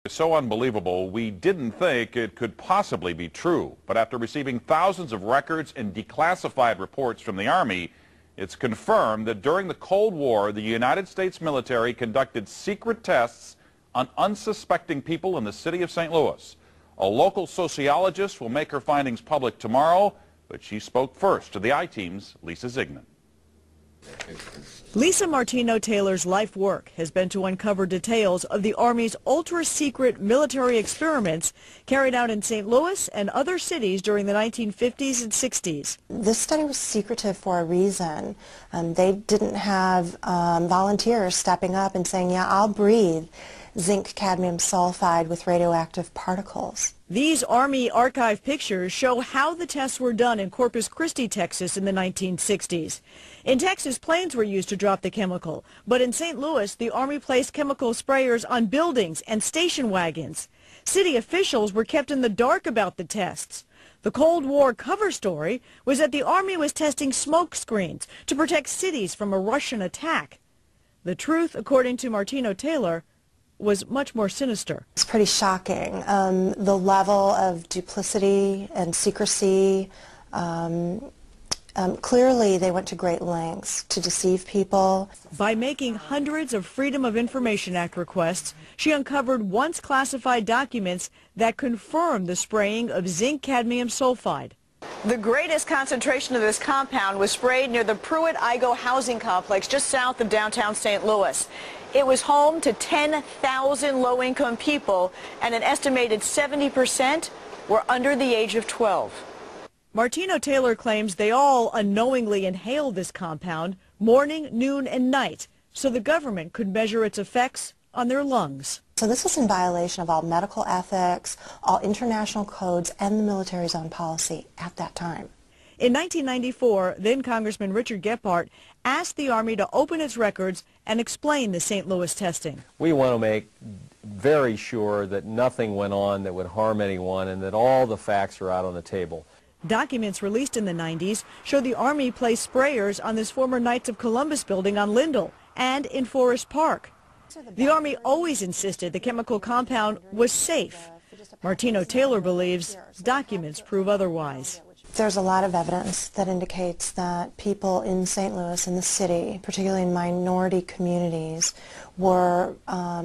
It's so unbelievable, we didn't think it could possibly be true. But after receiving thousands of records and declassified reports from the Army, it's confirmed that during the Cold War, the United States military conducted secret tests on unsuspecting people in the city of St. Louis. A local sociologist will make her findings public tomorrow, but she spoke first to the I-Team's Lisa Ziegman. Lisa Martino Taylor's life work has been to uncover details of the Army's ultra-secret military experiments carried out in St. Louis and other cities during the 1950s and 60s. This study was secretive for a reason. They didn't have volunteers stepping up and saying, yeah, I'll breathe zinc cadmium sulfide with radioactive particles. These Army archive pictures show how the tests were done in Corpus Christi, Texas in the 1960s. In Texas, planes were used to drop the chemical, but in St. Louis, the Army placed chemical sprayers on buildings and station wagons. City officials were kept in the dark about the tests. The Cold War cover story was that the Army was testing smoke screens to protect cities from a Russian attack. The truth, according to Martino Taylor, was much more sinister. It's pretty shocking. The level of duplicity and secrecy, clearly they went to great lengths to deceive people. By making hundreds of Freedom of Information Act requests, she uncovered once classified documents that confirmed the spraying of zinc cadmium sulfide. The greatest concentration of this compound was sprayed near the Pruitt-Igoe housing complex just south of downtown St. Louis. It was home to 10,000 low-income people, and an estimated 70% were under the age of 12. Martino Taylor claims they all unknowingly inhaled this compound morning, noon, and night so the government could measure its effects on their lungs. So this was in violation of all medical ethics, all international codes, and the military's own policy at that time. In 1994, then Congressman Richard Gephardt asked the Army to open its records and explain the St. Louis testing. We want to make very sure that nothing went on that would harm anyone and that all the facts are out on the table. Documents released in the 90s show the Army placed sprayers on this former Knights of Columbus building on Lindell and in Forest Park. The Army always insisted the chemical compound was safe. Martino Taylor believes documents prove otherwise. There's a lot of evidence that indicates that people in St. Louis, in the city, particularly in minority communities, were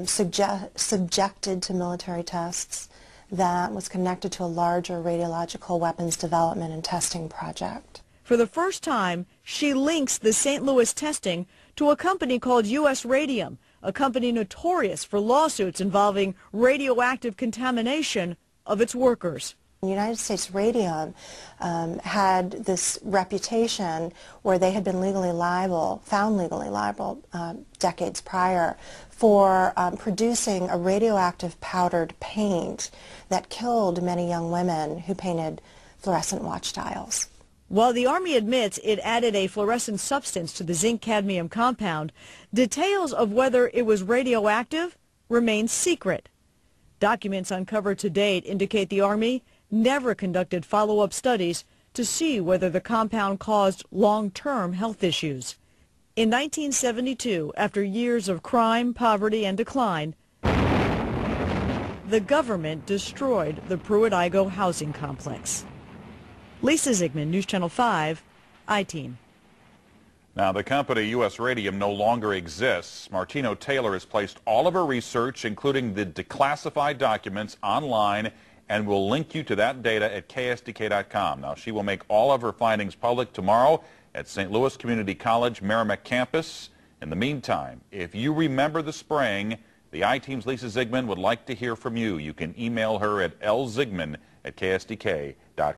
subjected to military tests that was connected to a larger radiological weapons development and testing project. For the first time, she links the St. Louis testing to a company called U.S. Radium, a company notorious for lawsuits involving radioactive contamination of its workers. United States Radium had this reputation where they had been found legally liable decades prior for producing a radioactive powdered paint that killed many young women who painted fluorescent watch dials. While the Army admits it added a fluorescent substance to the zinc cadmium compound, details of whether it was radioactive remain secret. Documents uncovered to date indicate the Army never conducted follow-up studies to see whether the compound caused long-term health issues. In 1972, after years of crime, poverty, and decline, the government destroyed the Pruitt-Igoe housing complex. Lisa Ziegman, News Channel 5, I-Team. Now, the company U.S. Radium no longer exists. Martino Taylor has placed all of her research, including the declassified documents, online, and will link you to that data at ksdk.com. Now, she will make all of her findings public tomorrow at St. Louis Community College Merrimack campus. In the meantime, if you remember the spraying, the I-Team's Lisa Ziegman would like to hear from you. You can email her at lziegman@ksdk.com.